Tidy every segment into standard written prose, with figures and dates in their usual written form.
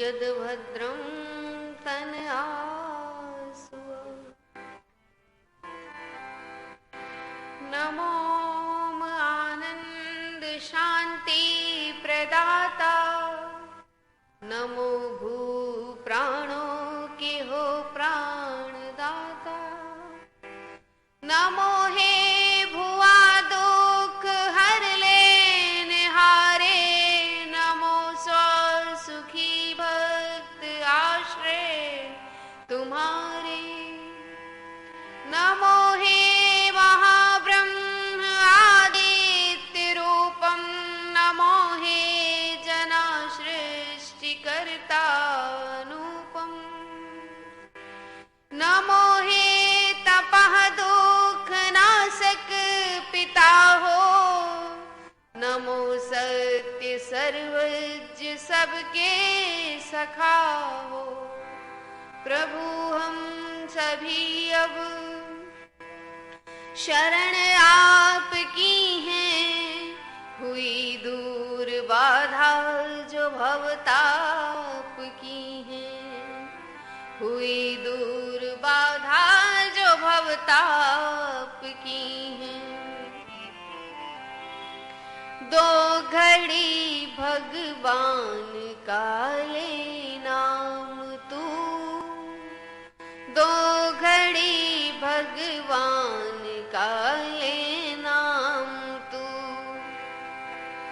यद भद्रं तनयासु। नमो आनंद शांति प्रदाता, नमो भू प्राणों के हो प्राणदाता। नमो हे भुआ दुख हर लेने हारे, नमो स्व सुखी भक्त आश्रय तुम्हारे। नमो हे महाब्रह्म आदित्य रूपम, नमो हे जना सृष्टिकर्ता अनुपम। नमो हे तपः दुख नाशक पिता हो, नमो सत्य सर्वज्ञ सबके सखा हो। प्रभु हम सभी अब शरण आपकी हैं, हुई दूर बाधा जो भवताप की हैं, हुई दूर बाधा जो भवताप की हैं। दो घड़ी भगवान का ले नाम तू, दो घड़ी भगवान का ले नाम तू।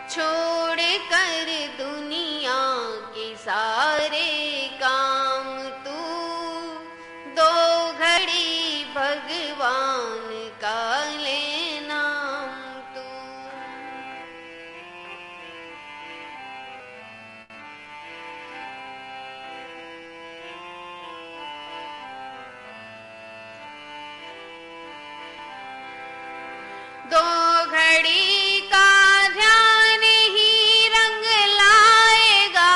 छोड़ कर दुनिया के सारे काम तू, दो घड़ी भगवान का ले नाम तू। दो घड़ी का ध्यान ही रंग लाएगा,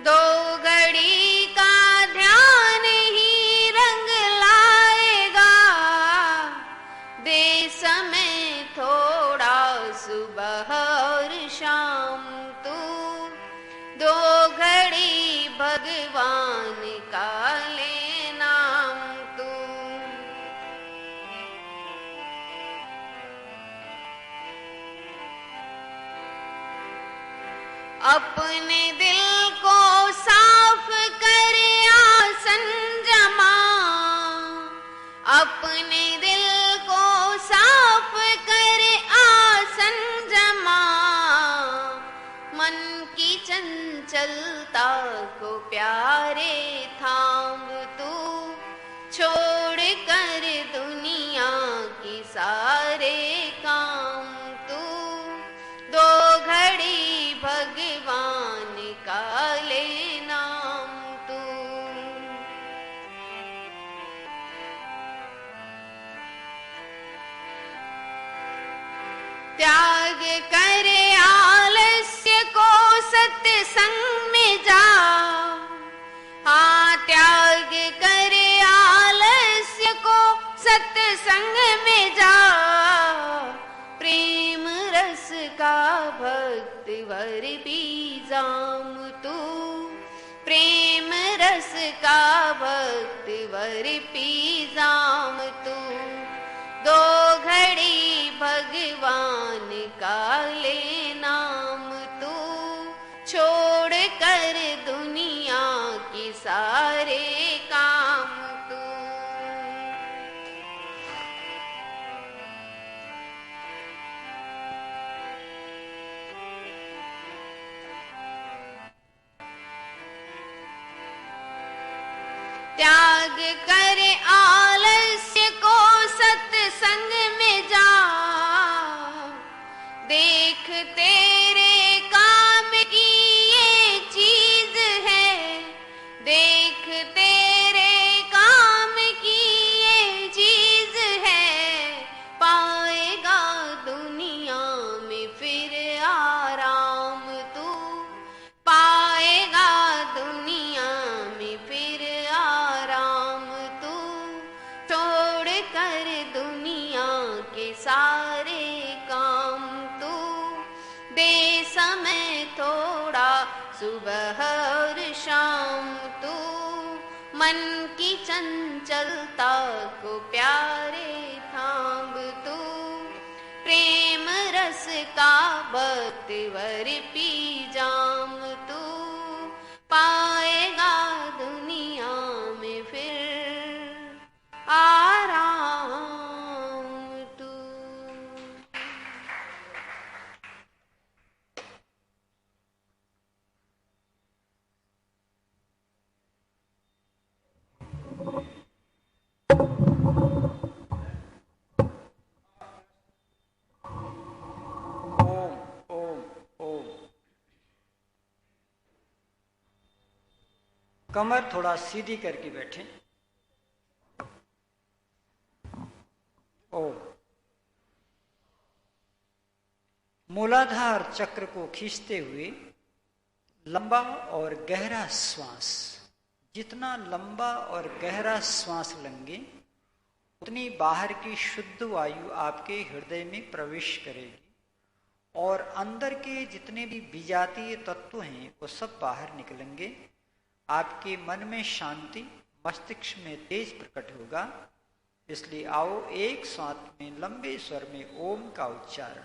दो घड़ी का ध्यान ही रंग लाएगा। दे समय थोड़ा सुबह और शाम तू, दो घड़ी भगवान का ले नाम तू। अपने दिल को साफ कर आसन जमा, अपने दिल को साफ कर आसन जमा। मन की चंचलता को प्यारे थाम तू, छोड़ कर दुनिया की सारे काम तू। दो घड़ी भगवान का ले नाम तू। त्याग करे आलस्य को सत्संग में जा, हाँ त्याग करे आलस्य को सत्संग में जा। प्रेम रस का भक्त वर पी जाम तू, प्रेम रस का भक्त वर पी जाम तू। दो घड़ी भगवान का ले नाम तू, छोड़ कर दुनिया के सारे काम तू। त्याग करे आलस्य को सत्संग में जा, देख तेरे काम की ये चीज है, देख तेरे काम की ये चीज है। पाएगा दुनिया में फिर आराम तू, पाएगा दुनिया में फिर आराम तू। छोड़ कर दुनिया के सारे काम तू, दे समय थोड़ा सुबह और चलता को प्यारे थाम तू, प्रेम रस का बतवर पी जाम तू, पाएगा दुनिया में फिर आराम तू। ओम ओम ओम। कमर थोड़ा सीधी करके बैठे। ओम। मूलाधार चक्र को खींचते हुए लंबा और गहरा श्वास, जितना लंबा और गहरा श्वास लेंगे उतनी बाहर की शुद्ध वायु आपके हृदय में प्रवेश करेगी और अंदर के जितने भी विजातीय तत्व हैं वो सब बाहर निकलेंगे। आपके मन में शांति, मस्तिष्क में तेज प्रकट होगा। इसलिए आओ एक साथ में लंबे स्वर में ओम का उच्चारण।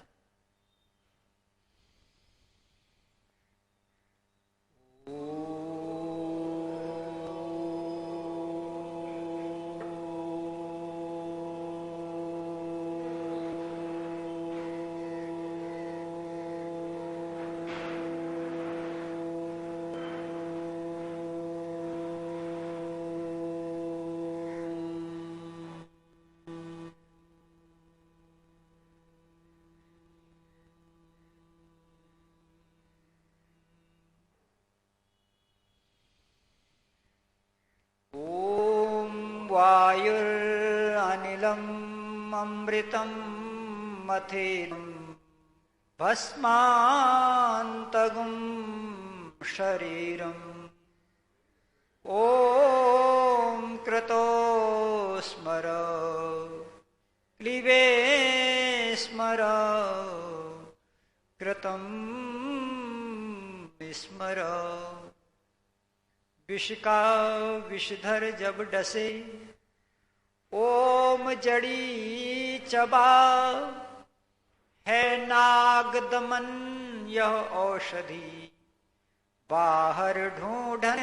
वायुरनिलम् अमृतं मथेनं भस्मान्तगुं शरीरम्। ॐ कृतो स्मर क्लीबे स्मर कृतं स्मर। विष का विषधर जब डसे, ओम जड़ी चबा है नाग दमन यह औषधि, बाहर ढूंढन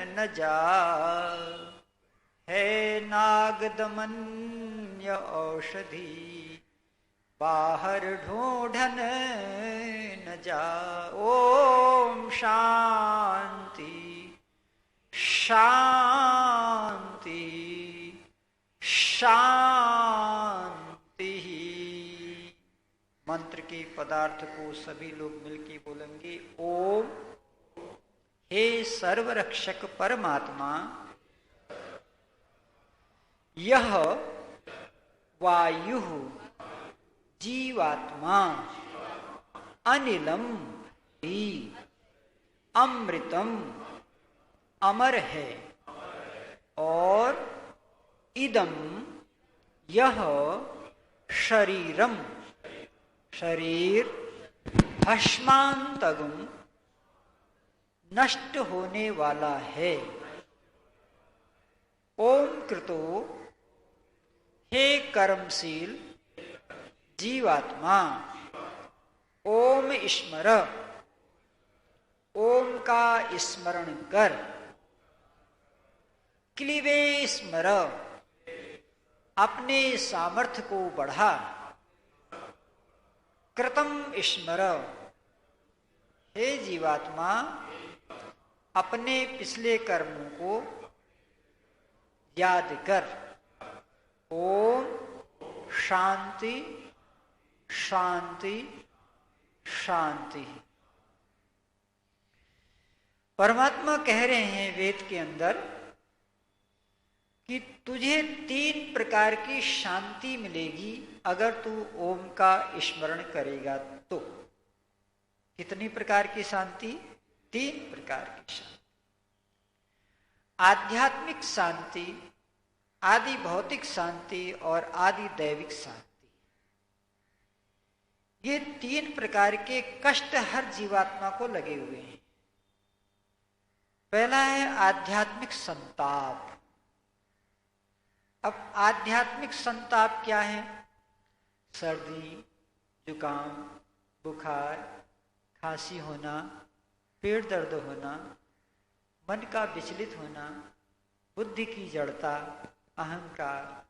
न जा है नाग दमन यह औषधि, बाहर ढूंढन न जा। ओम शांति शांति शांति। मंत्र के पदार्थ को सभी लोग मिलकर बोलेंगे। ओम। हे सर्वरक्षक परमात्मा, यह वायु जीवात्मा अनिलम ही अमृतम अमर है और इदम यह शरीरम शरीर भस्मान्तगुं नष्ट होने वाला है। ओम कृतो हे कर्मशील जीवात्मा, ओम स्मर ओम का स्मरण कर। क्लीबे स्मर अपने सामर्थ्य को बढ़ा। कृतम स्मर हे जीवात्मा अपने पिछले कर्मों को याद कर। ओम शांति शांति शांति। परमात्मा कह रहे हैं वेद के अंदर कि तुझे 3 प्रकार की शांति मिलेगी अगर तू ओम का स्मरण करेगा तो। कितनी प्रकार की शांति? 3 प्रकार की शांति। आध्यात्मिक शांति, आदि भौतिक शांति और आदि दैविक शांति। ये 3 प्रकार के कष्ट हर जीवात्मा को लगे हुए हैं। पहला है आध्यात्मिक संताप। अब आध्यात्मिक संताप क्या है? सर्दी, जुकाम, बुखार, खांसी होना, पेट दर्द होना, मन का विचलित होना, बुद्धि की जड़ता, अहंकार,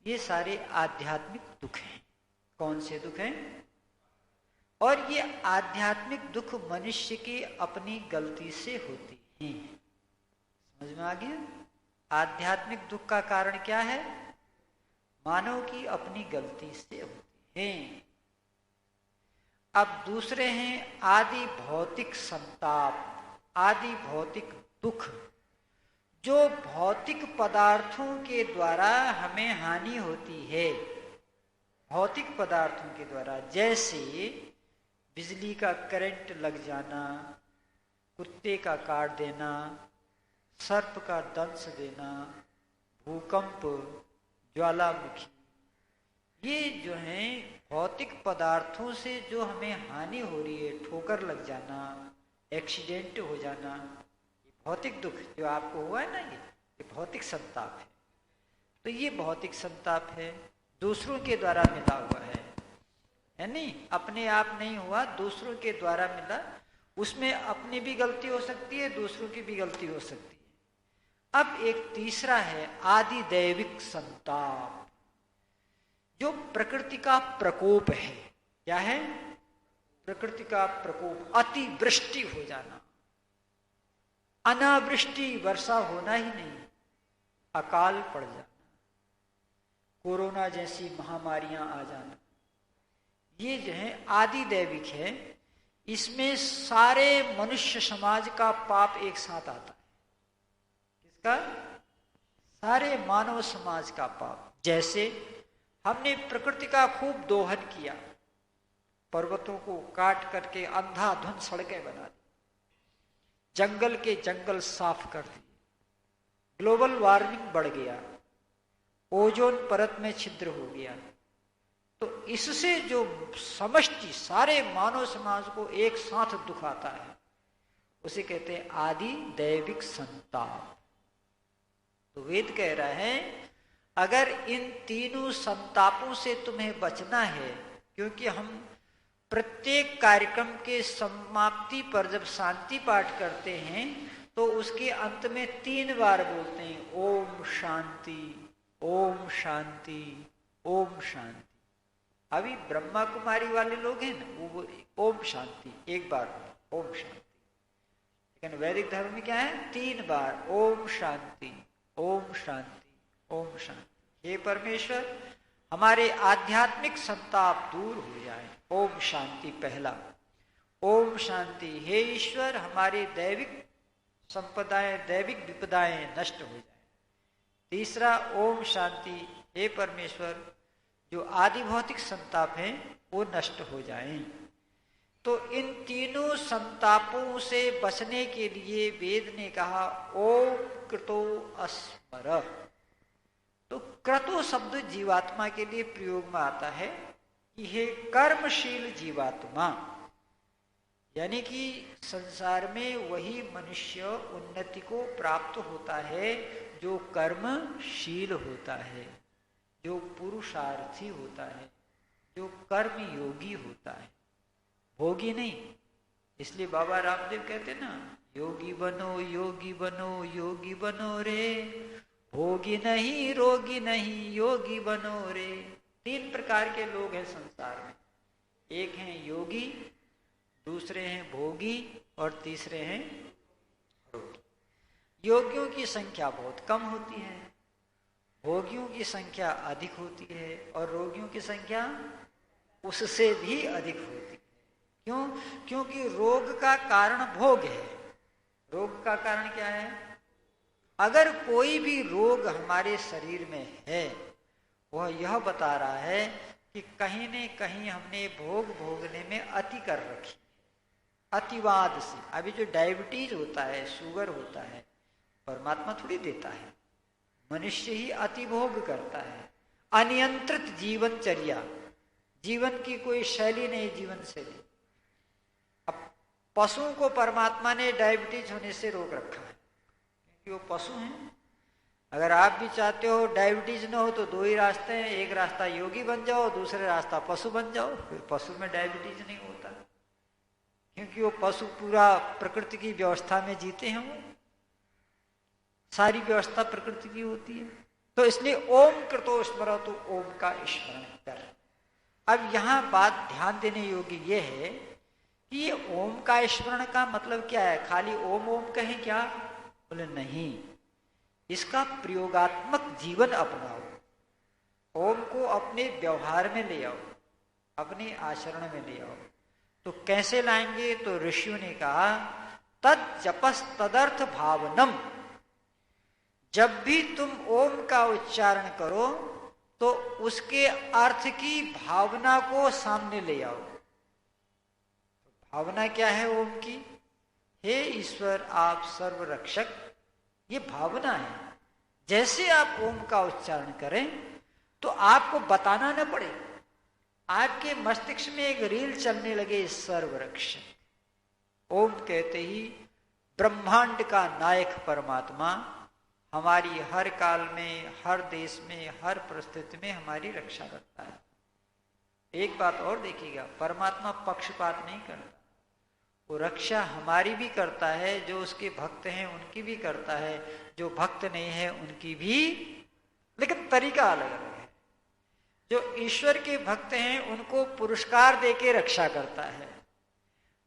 ये सारे आध्यात्मिक दुख हैं। कौन से दुख हैं? और ये आध्यात्मिक दुख मनुष्य की अपनी गलती से होती हैं। समझ में आ गया? आध्यात्मिक दुख का कारण क्या है? मानव की अपनी गलती से होती हैं। अब दूसरे हैं आदि भौतिक संताप, आदि भौतिक दुख, जो भौतिक पदार्थों के द्वारा हमें हानि होती है। भौतिक पदार्थों के द्वारा, जैसे बिजली का करंट लग जाना, कुत्ते का काट देना, सर्प का दंश देना, भूकंप, ज्वालामुखी, ये जो हैं भौतिक पदार्थों से जो हमें हानि हो रही है, ठोकर लग जाना, एक्सीडेंट हो जाना, ये भौतिक दुख जो आपको हुआ है ना, ये भौतिक संताप है। तो ये भौतिक संताप है, दूसरों के द्वारा मिला हुआ है नहीं, अपने आप नहीं हुआ, दूसरों के द्वारा मिला। उसमें अपनी भी गलती हो सकती है, दूसरों की भी गलती हो सकती है। अब एक तीसरा है आदि दैविक संताप, जो प्रकृति का प्रकोप है। क्या है? प्रकृति का प्रकोप, अति वृष्टि हो जाना, अनावृष्टि, वर्षा होना ही नहीं, अकाल पड़ जाना, कोरोना जैसी महामारियां आ जाना, ये जो है आदि दैविक है। इसमें सारे मनुष्य समाज का पाप एक साथ आता है। किसका? सारे मानव समाज का पाप। जैसे हमने प्रकृति का खूब दोहन किया, पर्वतों को काट करके अंधाधुंध सड़कें बना दी, जंगल के जंगल साफ कर दिए, ग्लोबल वार्मिंग बढ़ गया, ओजोन परत में छिद्र हो गया। तो इससे जो समष्टि सारे मानव समाज को एक साथ दुख आता है, उसे कहते हैं आदि दैविक संताप। तो वेद कह रहा है अगर इन तीनों संतापों से तुम्हें बचना है, क्योंकि हम प्रत्येक कार्यक्रम के समाप्ति पर जब शांति पाठ करते हैं तो उसके अंत में 3 बार बोलते हैं ओम शांति, ओम शांति, ओम शांति। अभी ब्रह्मा कुमारी वाले लोग हैं ना, वो ओम शांति एक बार ओम शांति, लेकिन वैदिक धर्म में क्या है? 3 बार ओम शांति, ओम शांति, ओम शांति। हे परमेश्वर, हमारे आध्यात्मिक संताप दूर हो जाए, ओम शांति पहला। ओम शांति, हे ईश्वर, हमारे दैविक संपदाएं, दैविक विपदाएं नष्ट हो जाए। तीसरा ओम शांति, हे परमेश्वर, जो आदि भौतिक संताप हैं वो नष्ट हो जाएं। तो इन तीनों संतापों से बचने के लिए वेद ने कहा ओम कृतो अस्मर। तो क्रतो शब्द जीवात्मा के लिए प्रयोग में आता है कि हे कर्मशील जीवात्मा, यानी कि संसार में वही मनुष्य उन्नति को प्राप्त होता है जो कर्मशील होता है, जो पुरुषार्थी होता है, जो कर्म योगी होता है, भोगी नहीं। इसलिए बाबा रामदेव कहते ना, योगी बनो, योगी बनो, योगी बनो रे, भोगी नहीं, रोगी नहीं, योगी बनो रे। 3 प्रकार के लोग हैं संसार में, एक हैं योगी, दूसरे हैं भोगी और तीसरे हैं रोगी। योगियों की संख्या बहुत कम होती है, भोगियों की संख्या अधिक होती है और रोगियों की संख्या उससे भी अधिक होती है। क्यों? क्योंकि रोग का कारण भोग है। रोग का कारण क्या है? अगर कोई भी रोग हमारे शरीर में है, वह यह बता रहा है कि कहीं न कहीं हमने भोग भोगने में अति कर रखी, अतिवाद से। अभी जो डायबिटीज होता है, शुगर होता है, परमात्मा थोड़ी देता है, मनुष्य ही अतिभोग करता है। अनियंत्रित जीवनचर्या, जीवन की कोई शैली नहीं, जीवन शैली। अब पशुओं को परमात्मा ने डायबिटीज होने से रोक रखा है, क्योंकि वो पशु हैं। अगर आप भी चाहते हो डायबिटीज न हो तो दो ही रास्ते हैं, एक रास्ता योगी बन जाओ, दूसरे रास्ता पशु बन जाओ। फिर पशु में डायबिटीज नहीं होता, क्योंकि वो पशु पूरा प्रकृति की व्यवस्था में जीते हैं, वो सारी व्यवस्था प्रकृति की होती है। तो इसलिए ओम कृतो स्मरो, तो ओम का स्मरण कर। अब यहां बात ध्यान देने योग्य ये है कि ये ओम का स्मरण का मतलब क्या है? खाली ओम ओम कहें क्या? बोले नहीं, इसका प्रयोगात्मक जीवन अपनाओ, ओम को अपने व्यवहार में ले आओ, अपने आचरण में ले आओ। तो कैसे लाएंगे? तो ऋषियों ने कहा तद जपस तदर्थ भावनम, जब भी तुम ओम का उच्चारण करो तो उसके अर्थ की भावना को सामने ले आओ। भावना क्या है ओम की? हे ईश्वर आप सर्वरक्षक, ये भावना है। जैसे आप ओम का उच्चारण करें तो आपको बताना न पड़े, आपके मस्तिष्क में एक रील चलने लगे, सर्वरक्षक। ओम कहते ही ब्रह्मांड का नायक परमात्मा हमारी हर काल में, हर देश में, हर परिस्थिति में हमारी रक्षा करता है। एक बात और देखिएगा, परमात्मा पक्षपात नहीं करता, वो रक्षा हमारी भी करता है, जो उसके भक्त हैं उनकी भी करता है, जो भक्त नहीं है उनकी भी, लेकिन तरीका अलग अलग है। जो ईश्वर के भक्त हैं उनको पुरस्कार देके रक्षा करता है,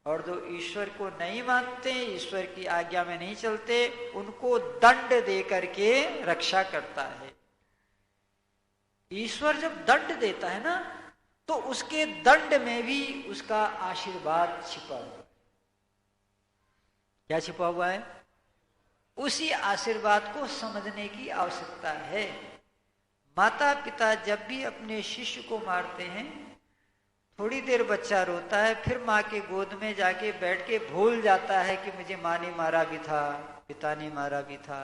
और जो ईश्वर को नहीं मानते, ईश्वर की आज्ञा में नहीं चलते, उनको दंड दे करके रक्षा करता है। ईश्वर जब दंड देता है ना, तो उसके दंड में भी उसका आशीर्वाद छिपा हुआ है। क्या छिपा हुआ है? उसी आशीर्वाद को समझने की आवश्यकता है। माता पिता जब भी अपने शिष्य को मारते हैं, थोड़ी देर बच्चा रोता है, फिर माँ के गोद में जाके बैठ के भूल जाता है कि मुझे माँ ने मारा भी था, पिता ने मारा भी था,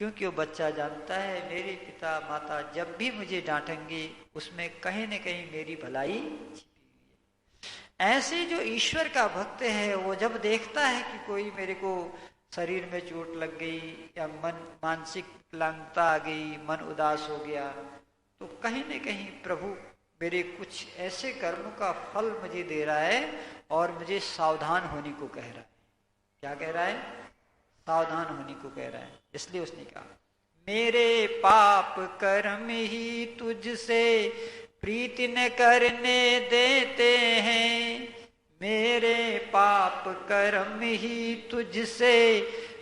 क्योंकि वो बच्चा जानता है मेरे पिता माता जब भी मुझे डांटेंगे उसमें कहीं न कहीं मेरी भलाई छिपी हुई है। ऐसे जो ईश्वर का भक्त है, वो जब देखता है कि कोई मेरे को शरीर में चोट लग गई या मन मानसिक विकलांगता आ गई, मन उदास हो गया, तो कहीं न कहीं प्रभु मेरे कुछ ऐसे कर्म का फल मुझे दे रहा है और मुझे सावधान होने को कह रहा है। क्या कह रहा है? सावधान होने को कह रहा है। इसलिए उसने कहा मेरे पाप कर्म ही तुझसे प्रीति न करने देते हैं, मेरे पाप कर्म ही तुझसे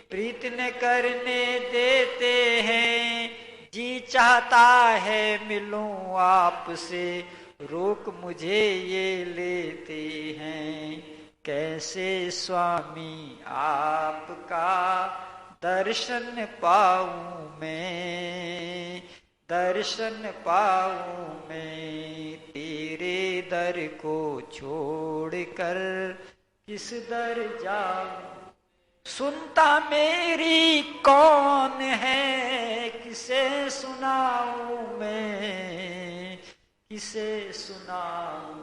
प्रीति न करने देते हैं, जी चाहता है मिलूं आपसे, रोक मुझे ये लेते हैं, कैसे स्वामी आपका दर्शन पाऊं मैं, दर्शन पाऊं मैं, तेरे दर को छोड़कर किस दर जाऊं, सुनता मेरी कौन है, किसे सुनाऊं मैं, किसे सुनाऊं,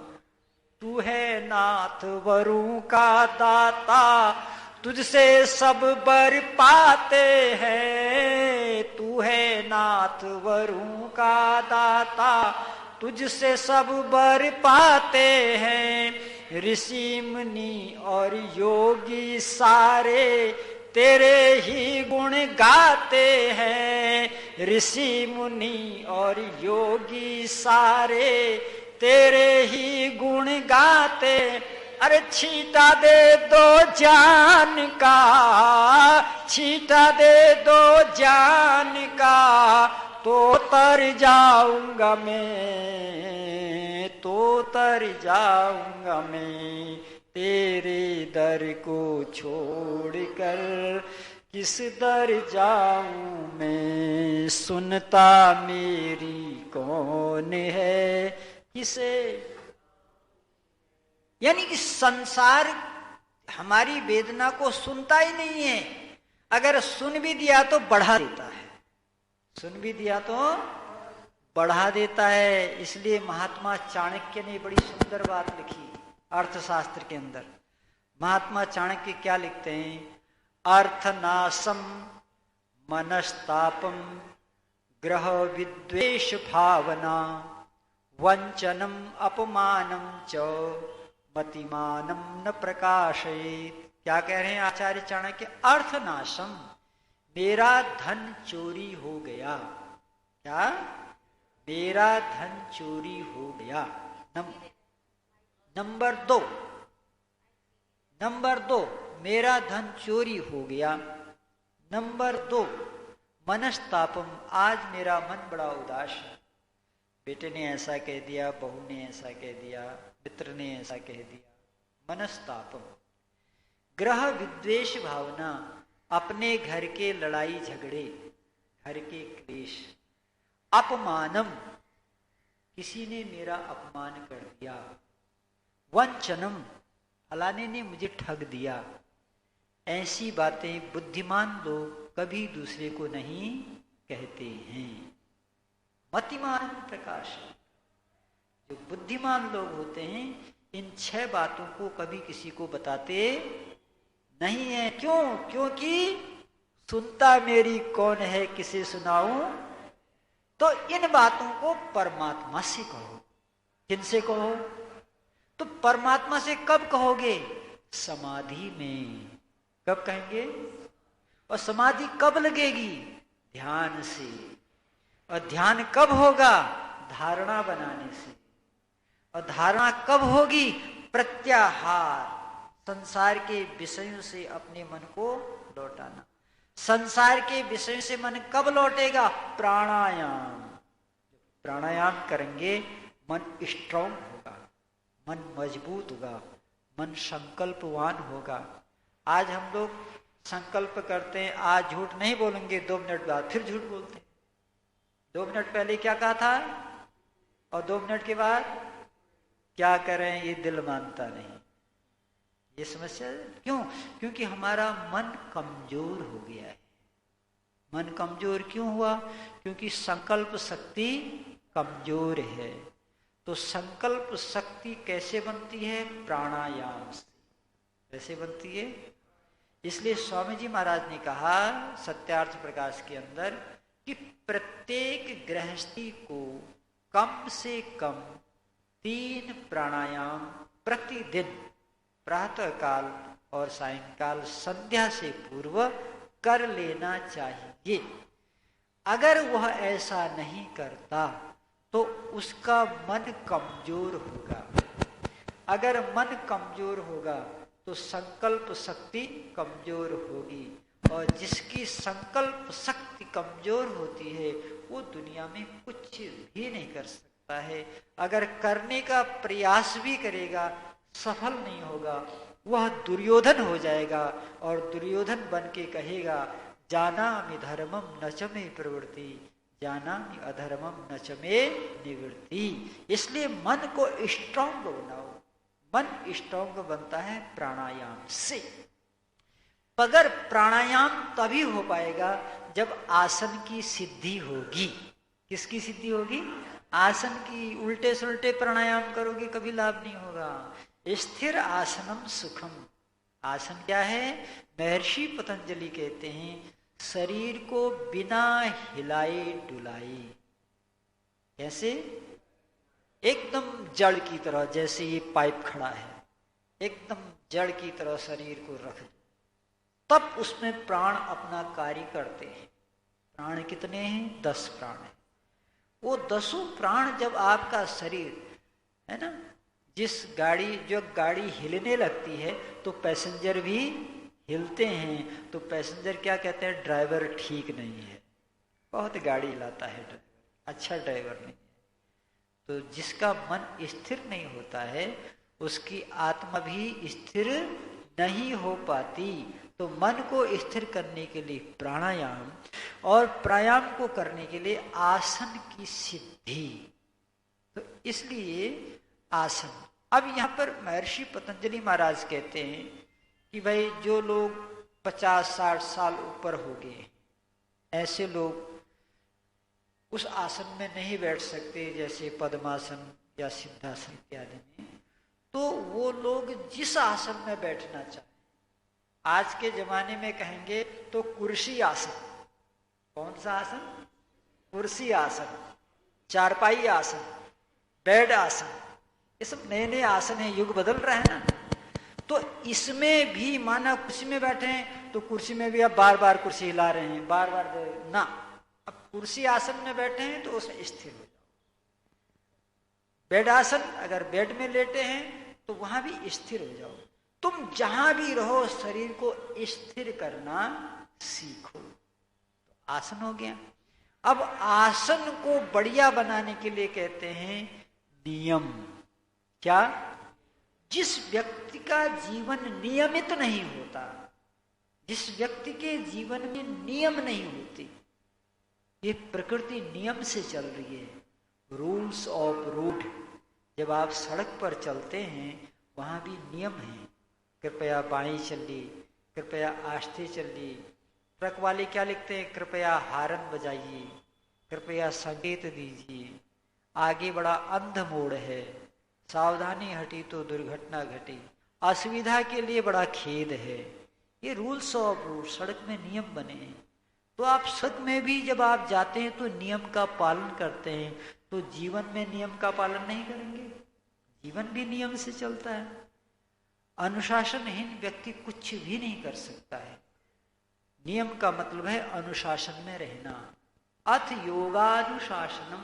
तू है नाथ वरों का दाता, तुझसे सब बर पाते हैं, तू है नाथ वरों का दाता, तुझसे सब बर पाते हैं, ऋषि मुनि और योगी सारे तेरे ही गुण गाते हैं, ऋषि मुनि और योगी सारे तेरे ही गुण गाते, अरे छीटा दे दो जान का, छीटा दे दो जान का, तो तर जाऊंगा मैं, तो तर जाऊंगा मैं, तेरे दर को छोड़कर किस दर जाऊं मैं, सुनता मेरी कौन है, किसे, यानी कि संसार हमारी वेदना को सुनता ही नहीं है, अगर सुन भी दिया तो बढ़ा देता है, सुन भी दिया तो बढ़ा देता है। इसलिए महात्मा चाणक्य ने बड़ी सुंदर बात लिखी अर्थशास्त्र के अंदर। महात्मा चाणक्य क्या लिखते हैं? अर्थनाशम मनस्तापम ग्रह विद्वेष भावना वंचनम अपमानम च मतिमानम न प्रकाशयेत। क्या कह रहे हैं आचार्य चाणक्य? अर्थनाशम, मेरा धन चोरी हो गया। क्या? मेरा धन चोरी हो गया। नंबर दो, मेरा धन चोरी हो गया। नंबर 2, मनस्तापम, आज मेरा मन बड़ा उदास है। बेटे ने ऐसा कह दिया, बहू ने ऐसा कह दिया, मित्र ने ऐसा कह दिया। मनस्तापम। ग्रह विद्वेष भावना, अपने घर के लड़ाई झगड़े, घर के क्लेश। अपमानम, किसी ने मेरा अपमान कर दिया। वंचनम, फलाने ने मुझे ठग दिया। ऐसी बातें बुद्धिमान लोग कभी दूसरे को नहीं कहते हैं। मतिमान प्रकाश, जो बुद्धिमान लोग होते हैं इन 6 बातों को कभी किसी को बताते नहीं है। क्यों? क्योंकि सुनता मेरी कौन है, किसे सुनाऊं? तो इन बातों को परमात्मा से कहो। किनसे कहो? तो परमात्मा से कब कहोगे? समाधि में। कब कहेंगे? और समाधि कब लगेगी? ध्यान से। और ध्यान कब होगा? धारणा बनाने से। और धारणा कब होगी? प्रत्याहार, संसार के विषयों से अपने मन को लौटाना। संसार के विषयों से मन कब लौटेगा? प्राणायाम। प्राणायाम करेंगे मन स्ट्रांग होगा, मन मजबूत होगा, मन संकल्पवान होगा। आज हम लोग संकल्प करते हैं, आज झूठ नहीं बोलेंगे, 2 मिनट बाद फिर झूठ बोलते हैं। 2 मिनट पहले क्या कहा था और 2 मिनट के बाद क्या करें, ये दिल मानता नहीं। ये समस्या क्यों? क्योंकि हमारा मन कमजोर हो गया है। मन कमजोर क्यों हुआ? क्योंकि संकल्प शक्ति कमजोर है। तो संकल्प शक्ति कैसे बनती है? प्राणायाम से। कैसे बनती है? इसलिए स्वामी जी महाराज ने कहा सत्यार्थ प्रकाश के अंदर कि प्रत्येक गृहस्थी को कम से कम 3 प्राणायाम प्रतिदिन प्रातः काल और सायंकाल संध्या से पूर्व कर लेना चाहिए। अगर वह ऐसा नहीं करता तो उसका मन कमजोर होगा। अगर मन कमजोर होगा तो संकल्प शक्ति कमजोर होगी, और जिसकी संकल्प शक्ति कमजोर होती है वो दुनिया में कुछ भी नहीं कर सकता है। अगर करने का प्रयास भी करेगा सफल नहीं होगा, वह दुर्योधन हो जाएगा। और दुर्योधन बन के कहेगा जानामि धर्मम न च मे प्रवृत्ति, जानामि अधर्मम न च मे निवृत्ति। इसलिए मन को स्ट्रांग बनाओ। मन स्ट्रांग बनता है प्राणायाम से। मगर प्राणायाम तभी हो पाएगा जब आसन की सिद्धि होगी। किसकी सिद्धि होगी? आसन की। उल्टे सुलटे प्राणायाम करोगे कभी लाभ नहीं होगा। स्थिर आसनम सुखम। आसन क्या है? महर्षि पतंजलि कहते हैं शरीर को बिना हिलाए डुलाए। कैसे? एकदम जड़ की तरह, जैसे ये पाइप खड़ा है, एकदम जड़ की तरह शरीर को रख दो, तब उसमें प्राण अपना कार्य करते हैं। प्राण कितने हैं? 10 प्राण है। वो 10 प्राण जब आपका शरीर है ना, जो गाड़ी हिलने लगती है तो पैसेंजर भी हिलते हैं। तो पैसेंजर क्या कहते हैं? ड्राइवर ठीक नहीं है, बहुत गाड़ी हिलाता है ड्राइवर, अच्छा ड्राइवर नहीं है। तो जिसका मन स्थिर नहीं होता है उसकी आत्मा भी स्थिर नहीं हो पाती। तो मन को स्थिर करने के लिए प्राणायाम, और प्राणायाम को करने के लिए आसन की सिद्धि। तो इसलिए आसन। अब यहाँ पर महर्षि पतंजलि महाराज कहते हैं कि भाई जो लोग 50-60 साल ऊपर हो गए, ऐसे लोग उस आसन में नहीं बैठ सकते, जैसे पद्मासन या सिद्धासन इत्यादि में। तो वो लोग जिस आसन में बैठना चाहे, आज के जमाने में कहेंगे तो कुर्सी आसन, कौन सा आसन? कुर्सी आसन, चारपाई आसन, बेड आसन, ये सब नए नए आसन है, युग बदल रहे हैं ना। तो इसमें भी माना कुर्सी में बैठे हैं तो कुर्सी में भी आप बार बार कुर्सी हिला रहे हैं, बार बार ना, अब कुर्सी आसन में बैठे हैं तो उसमें स्थिर हो जाओ। बेड आसन, अगर बेड में लेटे हैं तो वहां भी स्थिर हो जाओ। तुम जहां भी रहो शरीर को स्थिर करना सीखो। तो आसन हो गया। अब आसन को बढ़िया बनाने के लिए कहते हैं नियम। क्या? जिस व्यक्ति का जीवन नियमित नहीं होता, जिस व्यक्ति के जीवन में नियम नहीं होती, ये प्रकृति नियम से चल रही है, रूल्स ऑफ रोड। जब आप सड़क पर चलते हैं वहां भी नियम है, कृपया बाईं चलिए, कृपया आस्ते चलिए। ट्रक वाले क्या लिखते हैं? कृपया हारन बजाइए, कृपया संकेत दीजिए, आगे बड़ा अंध मोड़ है, सावधानी हटी तो दुर्घटना घटी, असुविधा के लिए बड़ा खेद है। ये रूल्स ऑफ रोड, सड़क में नियम बने हैं। तो आप सड़क में भी जब आप जाते हैं तो नियम का पालन करते हैं, तो जीवन में नियम का पालन नहीं करेंगे? जीवन भी नियम से चलता है। अनुशासनहीन व्यक्ति कुछ भी नहीं कर सकता है। नियम का मतलब है अनुशासन में रहना। अथ योगानुशासनम,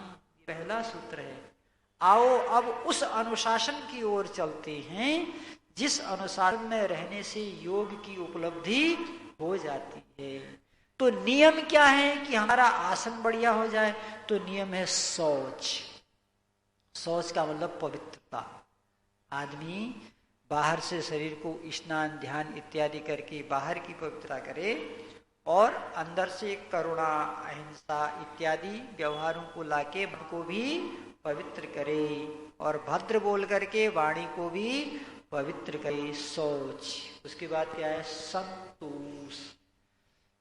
पहला सूत्र है। आओ अब उस अनुशासन की ओर चलते हैं जिस अनुशासन में रहने से योग की उपलब्धि हो जाती है। तो नियम क्या है कि हमारा आसन बढ़िया हो जाए? तो नियम है शौच। शौच का मतलब पवित्रता। आदमी बाहर से शरीर को स्नान ध्यान इत्यादि करके बाहर की पवित्रता करे और अंदर से करुणा अहिंसा इत्यादि व्यवहारों को लाके मन को भी पवित्र करे और भद्र बोल करके वाणी को भी पवित्र करे। शौच। उसके बाद क्या है? संतोष।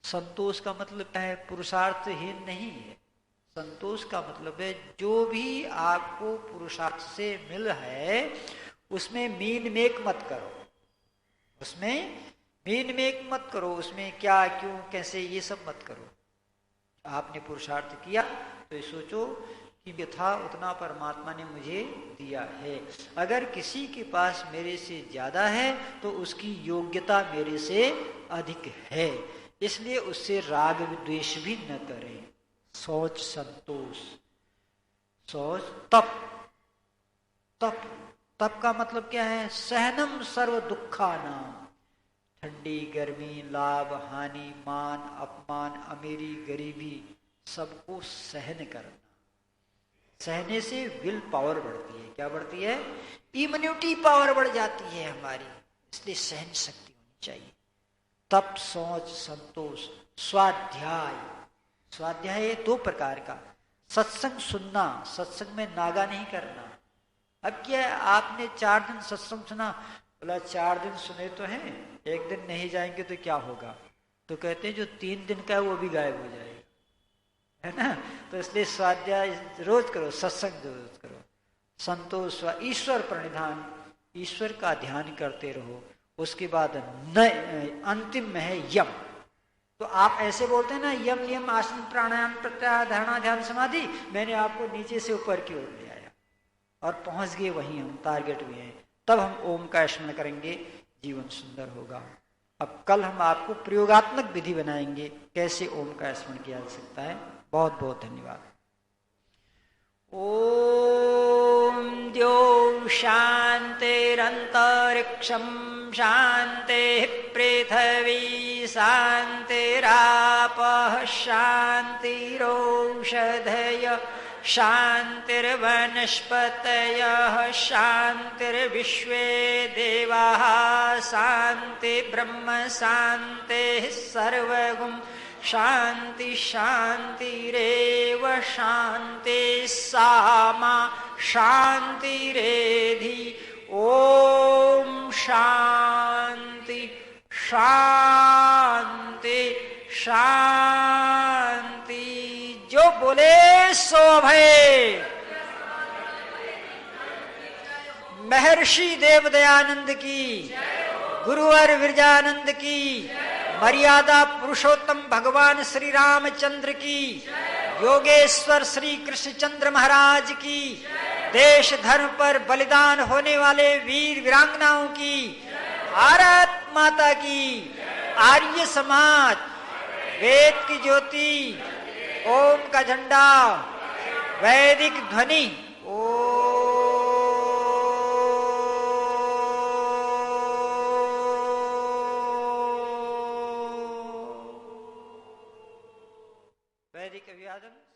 संतोष का मतलब क्या है? पुरुषार्थहीन नहीं है। संतोष का मतलब है जो भी आपको पुरुषार्थ से मिल है उसमें मीन मेक मत करो, उसमें मीन मेक मत करो, उसमें क्या क्यों कैसे ये सब मत करो। आपने पुरुषार्थ किया तो ये सोचो कि यथा उतना परमात्मा ने मुझे दिया है। अगर किसी के पास मेरे से ज्यादा है तो उसकी योग्यता मेरे से अधिक है, इसलिए उससे राग द्वेष भी न करें। शौच संतोष। शौच तप। तप, तप का मतलब क्या है? सहनम सर्व दुखानाम। ठंडी गर्मी लाभ हानि मान अपमान अमीरी गरीबी सबको सहन करना। सहने से विल पावर बढ़ती है। क्या बढ़ती है? इम्यूनिटी पावर बढ़ जाती है हमारी, इसलिए सहन शक्ति होनी चाहिए। तप, सोच, संतोष। स्वाध्याय। स्वाध्याय दो प्रकार का। सत्संग सुनना, सत्संग में नागा नहीं करना। अब क्या है, आपने 4 दिन सत्संग सुना, बोला 4 दिन सुने तो हैं, एक दिन नहीं जाएंगे तो क्या होगा? तो कहते हैं जो 3 दिन का है वो भी गायब हो जाएगा, है ना। तो इसलिए स्वाध्याय रोज करो, सत्संग रोज करो। संतोष, ईश्वर प्रणिधान, ईश्वर का ध्यान करते रहो। उसके बाद अंतिम में है यम। तो आप ऐसे बोलते हैं ना, यम नियम आसन प्राणायाम प्रत्याहार धारणा ध्यान समाधि, मैंने आपको नीचे से ऊपर की ओर ले आया और पहुंच गए वहीं, हम टारगेट में हैं। तब हम ओम का स्मरण करेंगे, जीवन सुंदर होगा। अब कल हम आपको प्रयोगात्मक विधि बनाएंगे कैसे ओम का स्मरण किया जा सकता है। बहुत बहुत धन्यवाद। ओम द्यौ शांतिरंतरिक्षम शांति पृथ्वी शांतिरापः शांतिरोषधय शांतिर्वनस्पतयः शांतिर्विश्वे देवाः शांति ब्रह्म शांतिः सर्वगुण शांति शांतिरेव शांति सामा शांतिरेधि। ओम शांति शांति शांति। जो बोले सो भय। महर्षि देवदयानंद की, गुरुवर विरजानंद की, मर्यादा पुरुषोत्तम भगवान श्री रामचंद्र की, योगेश्वर श्री कृष्णचंद्र महाराज की, देश धर्म पर बलिदान होने वाले वीर वीरांगनाओं की, भारत माता की, आर्य समाज, वेद की ज्योति, ओम का झंडा, वैदिक ध्वनि, वैदिक अभिवादन।